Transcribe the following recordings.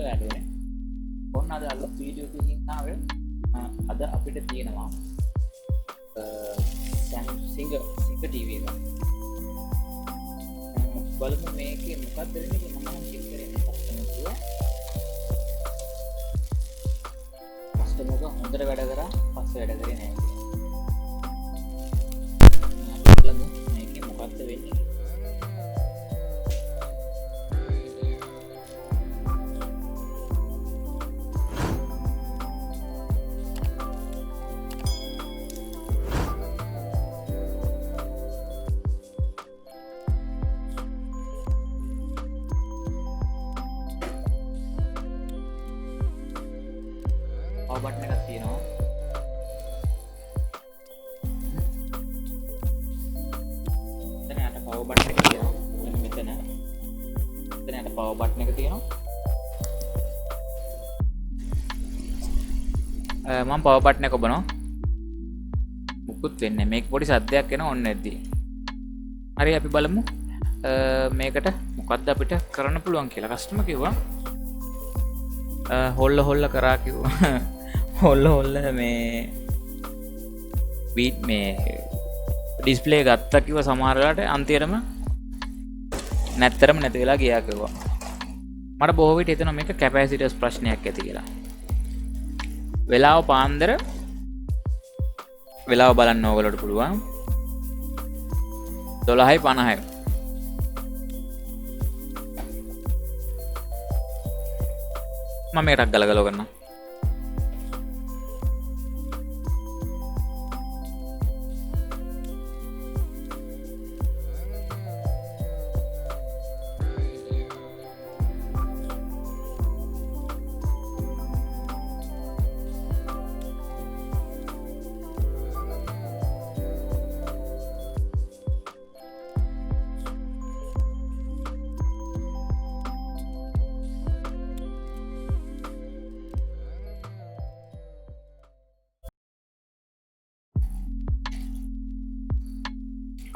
hello everyone. ඔන්න අද අලුත් වීඩියෝ එකකින් ආවේ. අද අපිට තියෙනවා Samsung TV එක. බලමු මේකේ මොකක්ද වෙන්නේ කියලා මම චෙක් කරන්නේ. කස්ටමර් එක හොඳට වැඩ කරා පස්සේ වැඩ කරේ නැහැ. බලමු මේකේ මොකක්ද වෙන්නේ. power button එකක් තියෙනවා. එතන යට power button එක තියෙනවා. මෙතන යට power button එක තියෙනවා. මම power button එක ඔබනවා. මුකුත් වෙන්නේ නැහැ. මේක පොඩි සද්දයක් එනවා ඔන්න නැද්දී. හරි අපි බලමු මේකට මොකද්ද අපිට කරන්න පුළුවන් කියලා. කස්ටමර් කිව්වා හොල්ල කරා කිව්වා. හොල්ල මේ බීට් මේ ඩිස්ප්ලේ ගත්තා කිව්වා සමහර වෙලාවට අන්තිමටම නැත්තරම නැති වෙලා ගියා කිව්වා. මට බොහෝ විට හිතෙනවා මේක කැපැසිටර්ස් ප්‍රශ්නයක් ඇති කියලා. වෙලාව පාන්දර වෙලාව බලන්න ඕගොල්ලෝට පුළුවන් 12:50. මම මේකටක් ගලගලව කරනවා.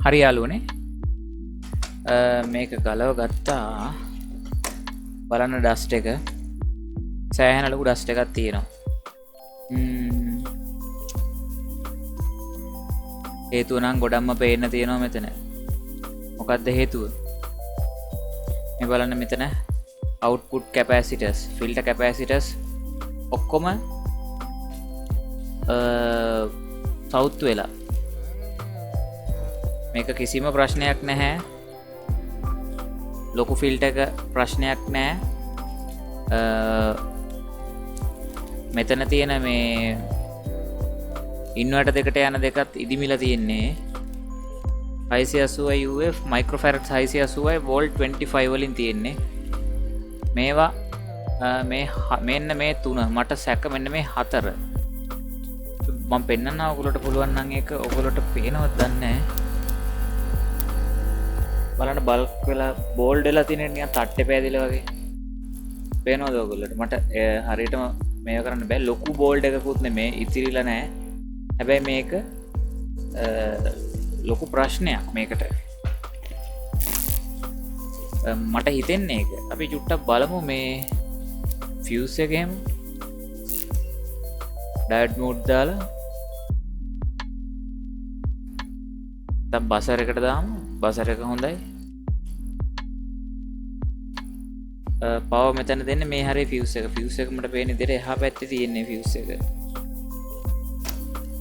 හරි යාළුවනේ මේක ගලව ගත්තා. බලන්න ඩස්ට් එක සෑහෙන ලොකු ඩස්ට් එකක් තියෙනවා. හේතුව නම් ගොඩක්ම පේන්න තියෙනවා මෙතන. මොකක්ද හේතුව? මේ බලන්න මෙතන output capacitors, filter capacitors ඔක්කොම සවුත් වෙලා. මේක කිසිම ප්‍රශ්නයක් නැහැ. ලොකු ෆිල්ටර් එක ප්‍රශ්නයක් නැහැ. මෙතන තියෙන මේ ඉන්වර්ටර් දෙකට යන දෙකත් ඉදිමිලා තියෙන්නේ 680 UF මයික්‍රෝෆැරඩ් 680 වෝල්ට් 25 වලින් තියෙන්නේ. මේවා මෙන්න මේ තුන මට සැක මෙන්න මේ හතර මම පෙන්නන්න ඔයගොල්ලෝට පුළුවන් නම් ඒක ඔයගොල්ලෝට පේනවද දන්නේ නැහැ. බලන්න බල්ක් වෙලා බෝල්ඩ් වෙලා තියෙන නිකන් තට්ටේ පෑදිලා වගේ පේනවද ඔයගොල්ලන්ට? මට හරියටම මේව කරන්න බෑ. ලොකු බෝල්ඩ් එකකුත් නෙමේ ඉතිරිලා නැහැ. හැබැයි මේක ලොකු ප්‍රශ්නයක් මේකට. මට හිතෙන්නේ ඒක. අපි චුට්ටක් බලමු මේ ෆියුස් එක එහෙම ඩයොඩ් මෝඩ් දාලා දැන් බසර් එකට දාමු. බසර් එක හොඳයි. පවර් මෙතන දෙන්නේ මේ හරිය ෆියුස් එක. ෆියුස් එක මට පේන විදිහට එහා පැත්තේ තියෙන්නේ ෆියුස් එක.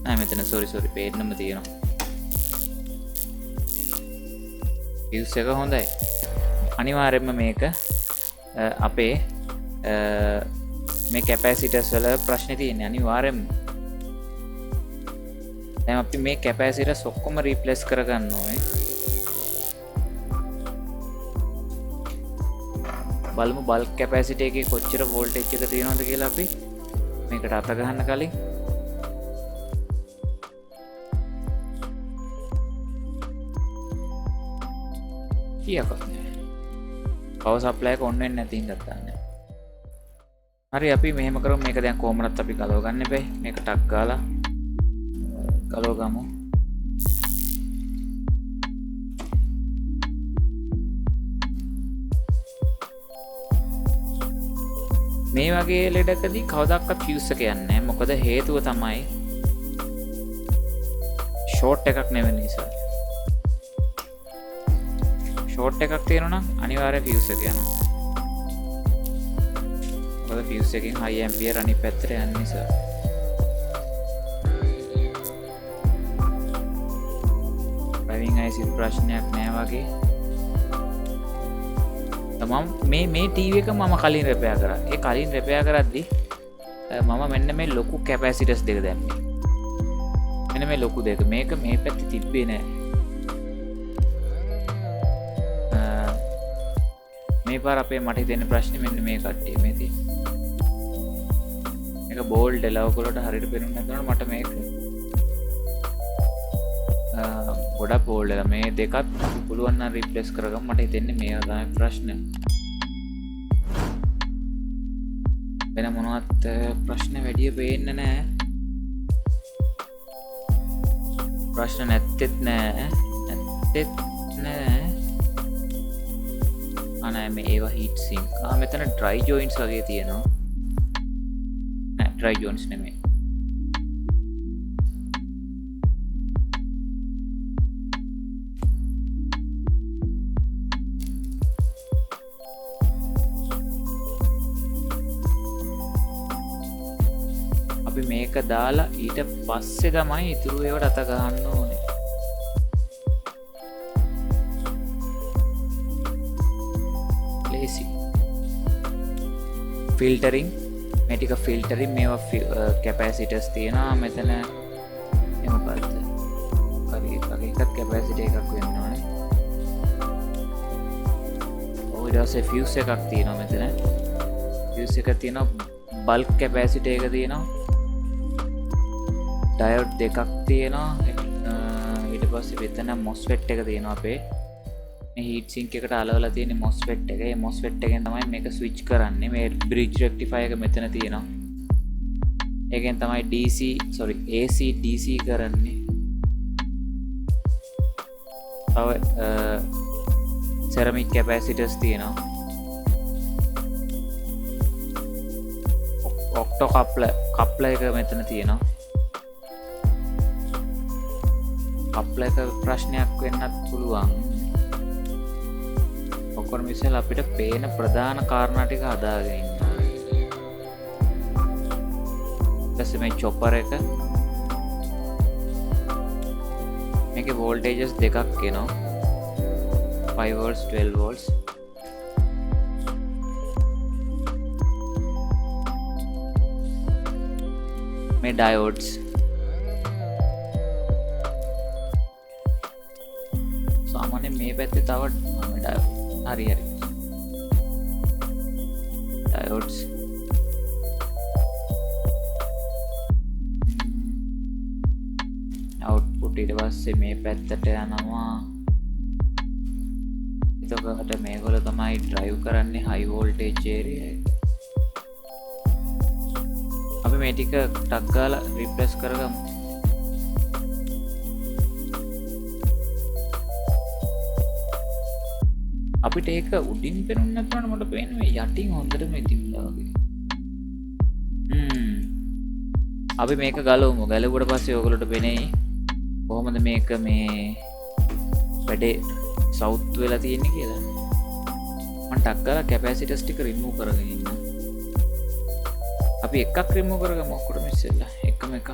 නෑ මෙතන සෝරි පේන්නම තියෙනවා. ෆියුස් එක හොඳයි. අනිවාර්යයෙන්ම මේක අපේ මේ කැපැසිටර්ස් වල ප්‍රශ්නේ තියෙන්නේ අනිවාර්යයෙන්ම. දැන් අපි මේ කැපැසිටර්ස් ඔක්කොම රීප්ලේස් කරගන්න ඕනේ. බලමු බල්ක් කැපැසිටි එකේ කොච්චර වෝල්ටේජ් එක තියෙනවද කියලා අපි මේකට අත ගන්න කලින්. කීයක්වත් නෑ. පවර් සප්ලයි එක ඔන් වෙන්නේ නැති හින්දා ගන්න. හරි අපි මෙහෙම කරමු. මේක දැන් කොහොමවත් අපි ගලව ගන්න එපා. මේක ටක් ගාලා ගලව ගමු. මේ වගේ ලෙඩකදී කවදාවත් ෆියුස් එක යන්නේ නැහැ. මොකද හේතුව තමයි ෂෝට් එකක් නෙවෙයි නිසා. ෂෝට් එකක් තියෙනවා නම් අනිවාර්යයෙන් ෆියුස් එක යනවා. මොකද ෆියුස් එකෙන් හයි ඇම්පියර් අනිත් පැත්තට යන නිසා. ඩ්‍රයිවිං IC ප්‍රශ්නයක් නෑ වගේ. තමම් මේ ටීවී එක මම කලින් රිපෙයාර් කරා. ඒ කලින් රිපෙයාර් කරද්දී මම මෙන්න මේ ලොකු කැපැසිටර්ස් දෙක දැම්මේ. මෙන්න මේ ලොකු දෙක. මේක මේ පැත්තේ තිබ්බේ නෑ. මේ පාර අපේ මට හිතෙන ප්‍රශ්නේ මෙන්න මේ කට්ටිය මේ තියෙන. මේක බෝල්ඩ් එලවකොලට හරියට පේන්නේ නැතුනට මට මේක ගොඩක් බෝල්ඩ් එලා මේ දෙකත් පුළුවන් නම් රිප්ලේස් කරගන්න මට හිතෙන්නේ මේවා තමයි ප්‍රශ්නේ. වෙන මොනවත් ප්‍රශ්න වැඩි වෙන්නේ නැහැ. ප්‍රශ්න නැත්තේත් නෑ. අනේ මේ ඒවා හීට් සිංක්. මෙතන ඩ්‍රයි ජොයින්ට්ස් වගේ තියෙනවා. නෑ ඩ්‍රයි ජොයින්ට්ස් නෙමෙයි. අපි මේක දාලා ඊට පස්සේ තමයි ඉතුරු ඒවට අත ගහන්න ඕනේ. ෆිල්ටරින් මේ ටික ෆිල්ටරින් මේවා කැපැසිටර්ස් තියෙනවා මෙතන මොකක්ද හරි එකත් කැපැසිටි එකක් වෙන්න ඕනේ. ඔය ඊට පස්සේ ෆියුස් එකක් තියෙනවා මෙතන. ෆියුස් එක තියෙනවා බල්ක් කැපැසිටි එක තියෙනවා. ඩයෝඩ් දෙකක් තියෙනවා. ඊට පස්සේ මෙතන MOSFET එක තියෙනවා අපේ. මේ හීට් සිංක් එකට අලවලා තියෙන MOSFET එක. මේ MOSFET එකෙන් තමයි මේක ස්විච් කරන්නේ. මේ බ්‍රිජ් රෙක්ටිෆයර් එක මෙතන තියෙනවා. ඒකෙන් තමයි AC DC කරන්නේ. තව සෙරමික් කැපැසිටර්ස් තියෙනවා. ඔක්ටෝ කප්ලර් එක මෙතන තියෙනවා. කප්ලර් එක ප්‍රශ්නයක් වෙන්නත් පුළුවන්. ඔක්කොම ඉස්සෙල්ලා අපිට පේන ප්‍රධාන කාරණා ටික හදාගෙන ඉන්න ඕනේ. ඊපස්සේ මේ චොපර් එක මේකේ වෝල්ටේජස් දෙකක් එනවා. 5 volts 12 volts. මේ ඩයෝඩ්ස් සාමාන්‍යයෙන් මේ පැත්තේ තව හරි ඩයෝඩ්ස් අවුට්පුට් ඊට පස්සේ මේ පැත්තට යනවා. එතකොට මේගොල්ලෝ තමයි ඩ්‍රයිව් කරන්නේ හයි වෝල්ටේජ් ඒරියා එක. අපි මේ ටික ටක් ගාලා රිප්ලේස් කරගමු. අපිට ඒක උඩින් පෙනුන්නේ නැත්නම් මට පේන්නේ මේ යටින් හොඳටම ඉතිරිලා වගේ. අපි මේක ගලවමු. ගලවුවට පස්සේ ඔයගොල්ලෝට පෙනෙයි කොහොමද මේක මේ වැඩේ සවුත් වෙලා තියෙන්නේ කියලා. මම ටක් ගාලා කැපැසිටර්ස් ටික රිමූව් කරගෙන ඉන්න. අපි එකක් රිමූව් කරගමු ඔක්කොම ඉස්සෙල්ලා. එකම එක.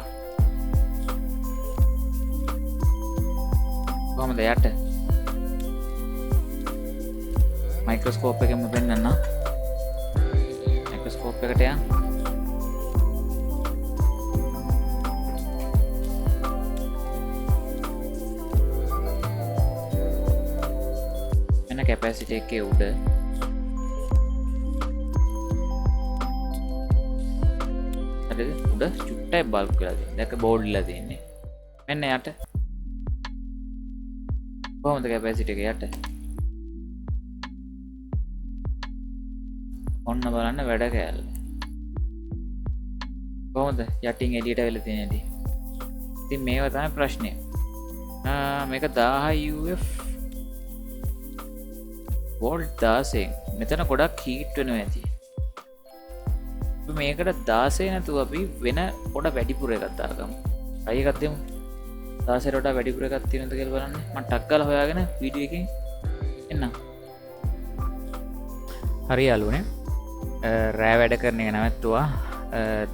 කොහොමද යට? මයික්‍රොස්කෝප් එකෙන්ම පෙන්නන්න. මයික්‍රොස්කෝප් එකට යන්න. මෙන්න කැපැසිටි එකේ උඩ හරිද? උඩ චුට්ටයි බල්බ් වෙලා තියෙන්නේ. දැක බෝඩ් ඉලා තියෙන්නේ. මෙන්න යට. කොහොමද කැපැසිටි එක යට? ඔන්න බලන්න වැඩ කෑල්ල. කොහොමද යටින් එළියට වෙලා තියෙන්නේ? ඉතින් මේවා තමයි ප්‍රශ්නේ. මේක 1000 UF වෝල්ට් 16. මෙතන ගොඩක් හීට් වෙනවා ඇති. මේකට 16 නැතුව අපි වෙන පොඩ වැඩිපුර එකක් දාගමු. අය එකක් දෙමු. 16ට වඩා වැඩිපුර එකක් තියෙනවද කියලා බලන්න. මම ටක් ගාලා හොයාගෙන වීඩියෝ එකෙන් එන්නම්. හරි යාළුවනේ. රෑ වැඩ කරන එක නැවැත්තුවා.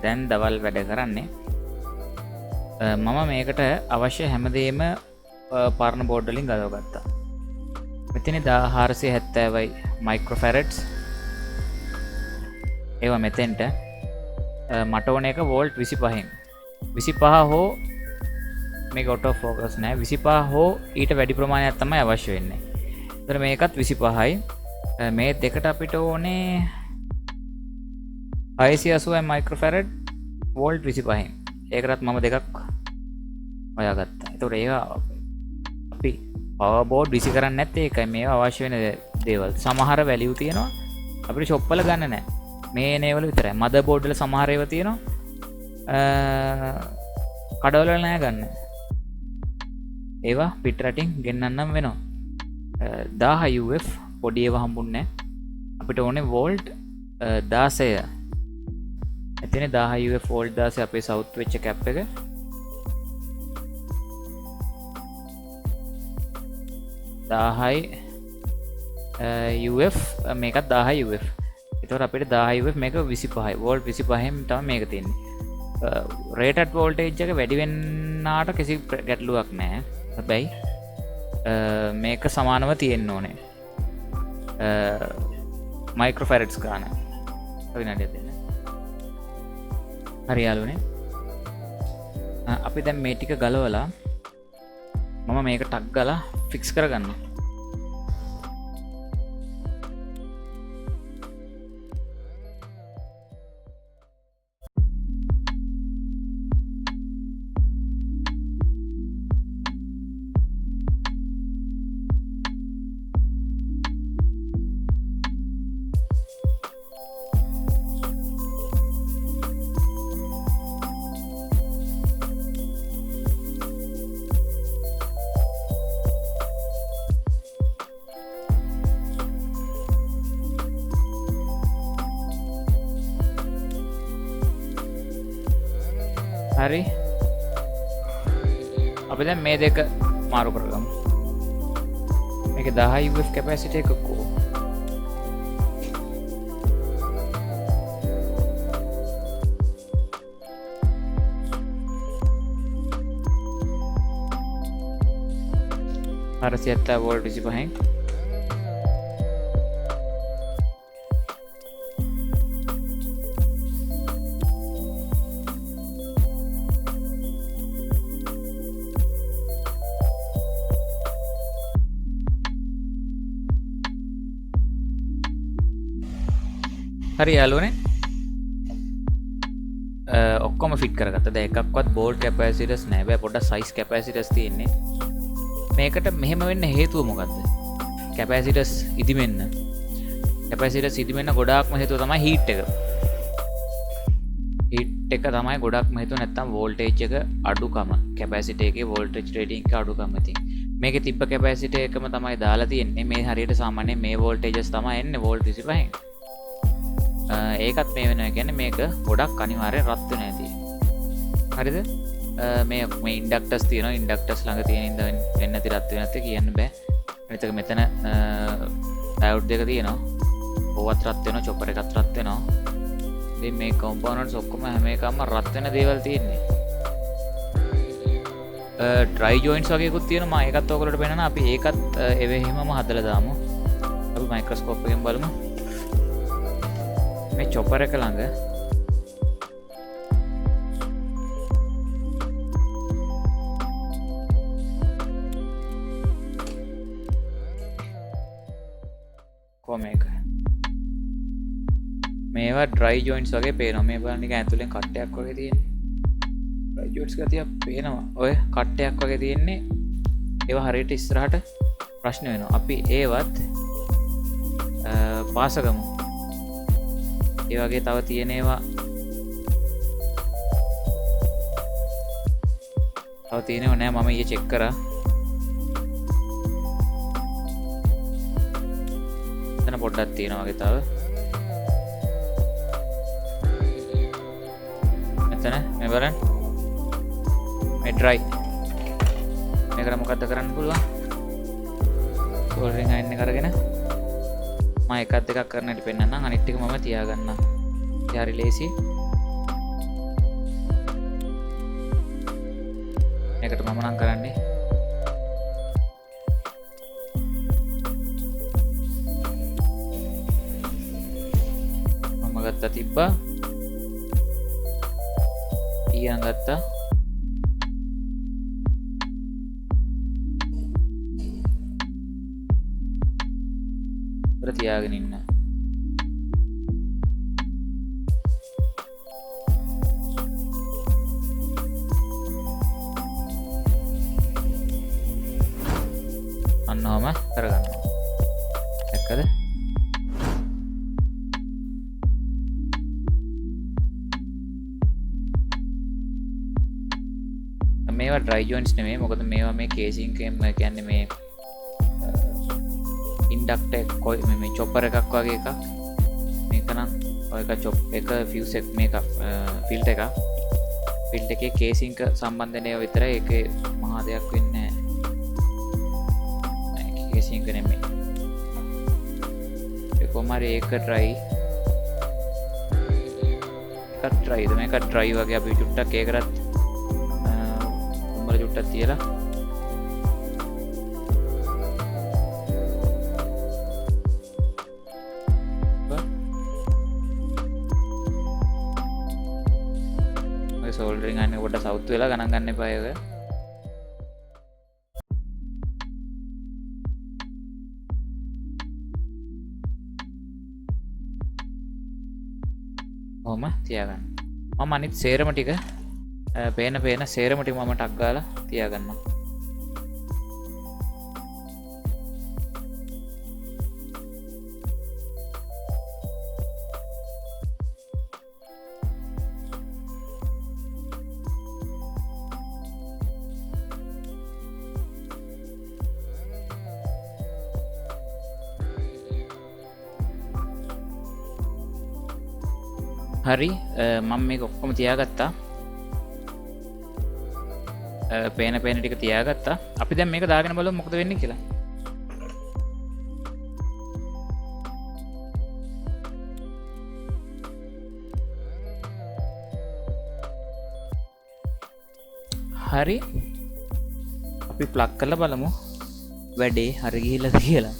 දැන් දවල් වැඩ කරන්නේ. මම මේකට අවශ්‍ය හැමදේම පරණ බෝඩ් වලින් ගලවගත්තා. මෙතන 1470යි මයික්‍රෝෆැරඩ්ස්. ඒවා මෙතෙන්ට මට ඕන එක වෝල්ට් 25න් 25 හෝ මේක ඔටෝ ෆෝකස් නෑ 25 හෝ ඊට වැඩි ප්‍රමාණයක් තමයි අවශ්‍ය වෙන්නේ. ඒතර මේකත් 25යි. මේ දෙකට අපිට ඕනේ 680 මයික්‍රෝෆැරඩ් වෝල්ට් 25න්. ඒකටත් මම දෙකක් හොයාගත්තා. ඒතකොට ඒක අපි පවර් බෝඩ් විසි කරන්නේ නැත්තේ ඒකයි. මේවා අවශ්‍ය වෙන දේවල්. සමහර වැලියු තියෙනවා අපිට ෂොප් වල ගන්න නැහැ. මේ නේවල විතරයි. මදර් බෝඩ් වල සමහර ඒවා තියෙනවා. කඩවල නෑ ගන්න. ඒවා පිට රටින් ගෙන්නන්නම් වෙනවා. 1000 UF පොඩි ඒවා හම්බුන්නේ නැහැ. අපිට ඕනේ වෝල්ට් 16. එතන 1000 UF වෝල්ට් 16 අපේ සවුත් වෙච්ච කැප් එක. 1000 UF මේකත් 1000 UF. එතකොට අපිට 1000 UF මේක 25යි. වෝල්ට් 25න් තමයි මේක තියෙන්නේ. රේටඩ් වෝල්ටේජ් එක වැඩි වෙන්නාට කිසි ගැටලුවක් නැහැ. හැබැයි මේක සමානව තියෙන්න ඕනේ. මයික්‍රෝෆැරඩ්ස් ගන්න. විනාඩියක් දෙන්න. හරි යාළුවනේ. අපි දැන් මේ ටික ගලවලා මම මේක ටක් ගාලා ෆික්ස් කරගන්නවා. හරි අපි දැන් මේ දෙක මාරු කරගමු. මේක 10 UF කැපැසිටි එකක් කො අර 70 වෝල්ට් 25න් හරි යාළුවනේ ඔක්කොම ෆිට කරගත්තා. දැන් එකක්වත් බෝල්ට් කැපැසිටර්ස් නැහැ. බෑ පොඩ්ඩක් සයිස් කැපැසිටර්ස් තියෙන්නේ. මේකට මෙහෙම වෙන්න හේතුව මොකද්ද? කැපැසිටර්ස් ඉදිමෙන්න. කැපැසිටර්ස් ඉදිමෙන්න ගොඩාක්ම හේතුව තමයි හීට් එක. හීට් එක තමයි ගොඩක්ම හේතුව. නැත්තම් වෝල්ටේජ් එක අඩුකම. කැපැසිටර් එකේ වෝල්ටේජ් රේටින් එක අඩුකම ඉතින්. මේකේ තිබ්බ කැපැසිටර් එකම තමයි දාලා තියෙන්නේ. මේ හරියට සාමාන්‍යයෙන් මේ වෝල්ටේජස් තමයි එන්නේ වෝල්ට් 25න්. ඒකත් මේ වෙනවා කියන්නේ මේක ගොඩක් අනිවාර්යෙන් රත් වෙන ඇති. හරිද? මේ ඉන්ඩක්ටර්ස් තියෙනවා. ඉන්ඩක්ටර්ස් ළඟ තියෙන ඉඳ වෙන්න නැති රත් වෙන නැති කියන්න බෑ. අනිත් එක මෙතන ඩයෝඩ් දෙක තියෙනවා. ඕවත් රත් වෙනවා, චොපර් එකත් රත් වෙනවා. ඉතින් මේ කම්පෝනන්ට්ස් ඔක්කොම හැම එකක්ම රත් වෙන දේවල් තියෙන්නේ. ඩ්‍රයි ජොයින්ට්ස් වගේකුත් තියෙනවා. මම ඒකත් ඔයගොල්ලෝට පෙන්නන. අපි ඒකත් එවෙහිමම හදලා දාමු. අපි මයික්‍රොස්කෝප් එකෙන් බලමු. මේ චොපර් එක ළඟ කොහොම එක මේවා ඩ්‍රයි ජොයින්ට්ස් වගේ පේනවා. මේ බලන්න නිකන් ඇතුලෙන් කට්ටයක් වගේ තියෙන්නේ. ඩ්‍රයි ජොයින්ට්ස් ගතියක් පේනවා. ඔය කට්ටයක් වගේ තියෙන්නේ. ඒවා හරියට ඉස්සරහට ප්‍රශ්න වෙනවා. අපි ඒවත් පාසගමු. ඒ වගේ තව තියෙන ඒවා තව තියෙනව නෑ. මම ඊයේ චෙක් කරා. එතන පොඩ්ඩක් තියෙනවා වගේ තව. මෙතන මේ බලන්න මේ ඩ්‍රයි මේකට මොකද්ද කරන්න පුළුවන් සෝල්ඩරින් අයින් එක අරගෙන මම එකක් දෙකක් කරන්න ඉතින් පෙන්නන්නම් අනිත් ටික මම තියාගන්නම් ඒ හරි ලේසි මේකට මම නම් කරන්නේ මම ගත්තා තිබ්බා ඊයන් ගත්තා තියාගෙන ඉන්න අන්නවම කරගන්න දැක්කද මේවා ඩ්‍රයි ජොයින්ට්ස් නෙමෙයි මොකද මේවා මේ කේසින් එකෙන් කියන්නේ මේ ඉන්ඩක්ටර් කොයි මේ චොපර් එකක් වගේ එකක් මේක නම් ඔය එක චොප් එක ෆියුස් එක මේක ෆිල්ටර් එක ෆිල්ටර් එකේ කේසින් එක සම්බන්ධනේ විතරයි ඒකේ මහා දෙයක් වෙන්නේ නැහැ කේසින් එක නෙමෙයි ඒ කොමාරි ඒක ට්‍රයි එකක් ට්‍රයිද මේක ට්‍රයි වගේ අපි චුට්ටක් ඒකටත් උඹල චුට්ටක් තියලා සෝල්ඩරින් අන්න කොට සවුත් වෙලා ගණන් ගන්න එපා ඒක ඔහොම තියාගන්න මම අනිත් සේරම ටික පේන සේරම ටික මම ටක් ගාලා තියාගන්නවා හරි මම මේක ඔක්කොම තියාගත්තා පේන ටික තියාගත්තා අපි දැන් මේක දාගෙන බලමු මොකද වෙන්නේ කියලා හරි අපි ප්ලග් කරලා බලමු වැඩේ හරි ගිහිල්ලාද කියලා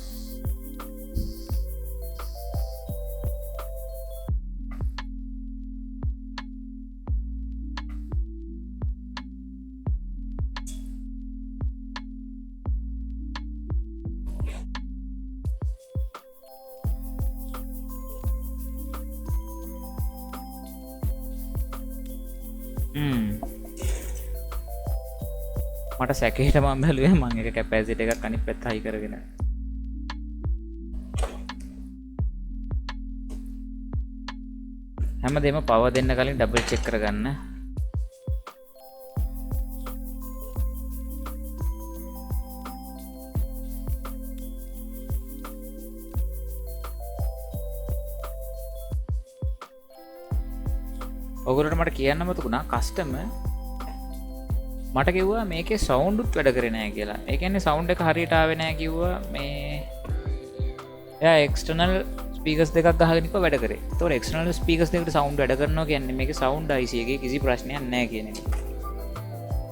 මට සැකේට මම බැලුවේ මම එක කැපැසිටි එකක් අනිත් පැත්ත හයි කරගෙන හැමදේම පවර් දෙන්න කලින් ඩබල් චෙක් කරගන්න ඔයගොල්ලන්ට මට කියන්න මතකුණා කස්ටමර් මට කිව්වා මේකේ සවුන්ඩුත් වැඩ කරේ නැහැ කියලා. ඒ කියන්නේ සවුන්ඩ් එක හරියට ආවේ නැහැ කිව්වා මේ එයා එක්ස්ටර්නල් ස්පීකර්ස් දෙකක් ගහගෙන ඉක්ක වැඩ කරේ. ඒතකොට එක්ස්ටර්නල් ස්පීකර්ස් දෙකට සවුන්ඩ් වැඩ කරනවා කියන්නේ මේකේ සවුන්ඩ් IC එකේ කිසි ප්‍රශ්නයක් නැහැ කියන එක.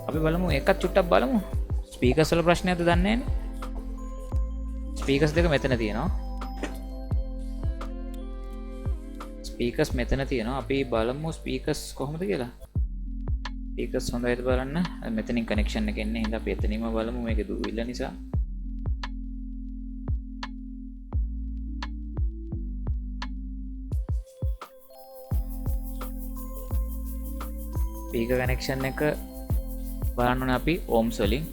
අපි බලමු එකක් චුට්ටක් බලමු. ස්පීකර්ස් වල ප්‍රශ්නයක්ද දන්නේ නැහැ. ස්පීකර්ස් දෙක මෙතන තියෙනවා. ස්පීකර්ස් මෙතන තියෙනවා. අපි බලමු ස්පීකර්ස් කොහොමද කියලා. ස්පීකර්ස් හොඳයිද බලන්න. මෙතනින් කනෙක්ෂන් එක එන්නේ. හින්දා අපි එතනින්ම බලමු මේකේ දුවිල්ල නිසා. ස්පීකර් කනෙක්ෂන් එක බලන්න ඕනේ අපි ohms වලින්.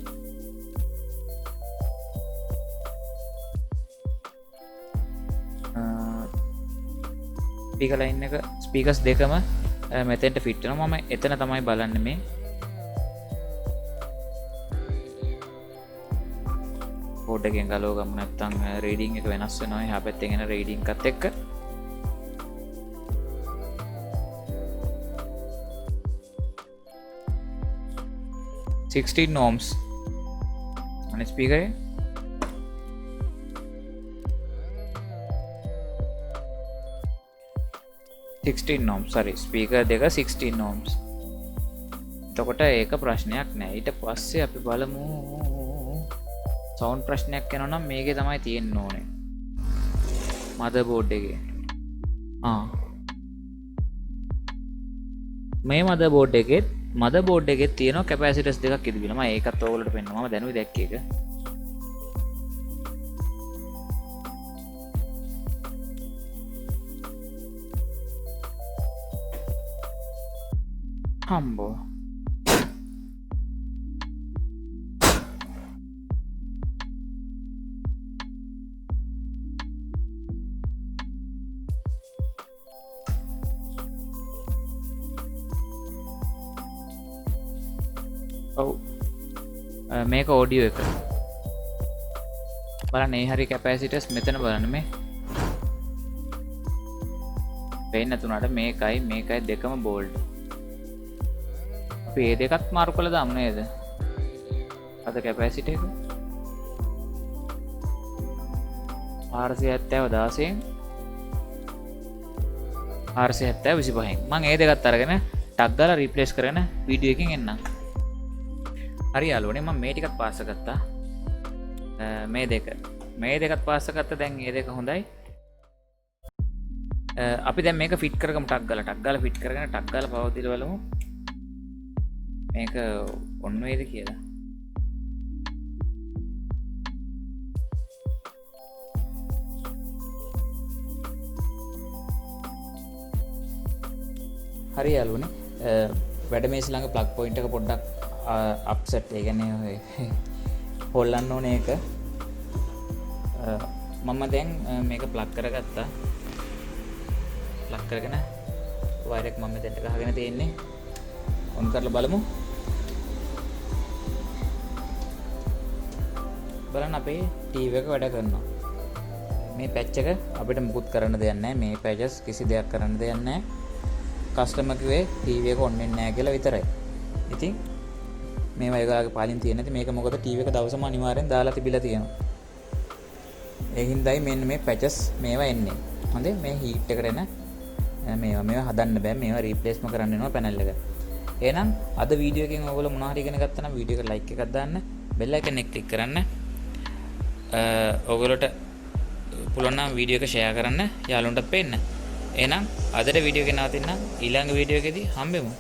ස්පීකර් ලයින් එක ස්පීකර්ස් දෙකම මෙතෙන්ට ෆිට වෙනවා. මම එතන තමයි බලන්නේ මේ කෝඩ් එකෙන් ගලව ගමු නැත්නම් රීඩින් එක වෙනස් වෙනවා. එහා පැත්තෙන් එන රීඩින් එකත් එක්ක 16 ohms අනිත් ස්පීකරේ 16 ohms sorry ස්පීකර් දෙක 16 ohms. එතකොට ඒක ප්‍රශ්නයක් නෑ. ඊට පස්සේ අපි බලමු සවුන්ඩ් ප්‍රශ්නයක් එනවා නම් මේකේ තමයි තියෙන්න ඕනේ. මදර්බෝඩ් එකේ. මේ මදර්බෝඩ් එකේ තියෙනවා කැපැසිටර්ස් දෙකක් ඉදිරිලා. මම ඒකත් ඕගොල්ලන්ට පෙන්නනවා. මම දැනුයි දැක්කේ ඒක. හම්බෝ ඔව් මේක ඔඩියෝ එක බලන්න. ඒ හරි කැපැසිටර්ස් මෙතන බලන්න මේ පේන්න තුනට මේකයි දෙකම බෝල්ඩ්. අපි ඒ දෙකත් මාරු කළා දාමු නේද? අද කැපැසිටි එක 470 16 470 25න් මම ඒ දෙකත් අරගෙන ටක් ගාලා රීප්ලේස් කරගෙන වීඩියෝ එකකින් එන්නම්. හරි යාළුවනේ මම මේ ටිකත් පාස් කරගත්තා. මේ දෙකත් පාස් කරගත්තා. දැන් මේ දෙක හොඳයි. අපි දැන් මේක ෆිට කරගමු. ටක් ගාලා ෆිට කරගෙන ටක් ගාලා පවර් දීලා බලමු මේක ඔන්න වේද කියලා. හරි යාළුවනේ වැඩ මේස් ළඟ ප්ලග් පොයින්ට් එක පොඩ්ඩක් අප්සෙට්. ඒ කියන්නේ හොල්ලන්න ඕනේ ඒක. මම දැන් මේක ප්ලග් කරගත්තා. ප්ලග් කරගෙන වයර් එක මම මෙතෙන්ට ගහගෙන තියෙන්නේ. ඔන් කරලා බලමු. බලන්න අපේ ටීවී එක වැඩ කරනවා. මේ පැච් එක අපිට මුකුත් කරන්න දෙයක් නැහැ. මේ පැචස් කිසි දෙයක් කරන්න දෙයක් නැහැ. කස්ටමර් කිව්වේ ටීවී එක ඔන් වෙන්නේ නැහැ කියලා විතරයි. ඉතින් මේවා ඒගොල්ලෝගේ පාලින් තියෙන නැති මේක මොකද ටීවී එක දවසම අනිවාර්යෙන් දාලා තිබිලා තියෙනවා. ඒ හින්දායි මෙන්න මේ පැචස් මේවා එන්නේ. හොඳේ මේ හීට් එකට එන මේවා හදන්න බෑ. මේවා රීප්ලේස්ම කරන්න වෙනවා පැනල් එක. එහෙනම් අද වීඩියෝ එකෙන් ඔයගොල්ලෝ මොනවා හරි ඉගෙන ගත්තා නම් වීඩියෝ එකට ලයික් එකක් දාන්න. බෙල් අයිකන් එක ක්ලික් කරන්න. ඔයගොල්ලෝට පුළුවන් නම් වීඩියෝ එක ෂෙයා කරන්න යාළුවන්ටත් පෙන්න. එහෙනම් අදට වීඩියෝ එක නවතින්න. ඊළඟ වීඩියෝ එකේදී හම්බෙමු.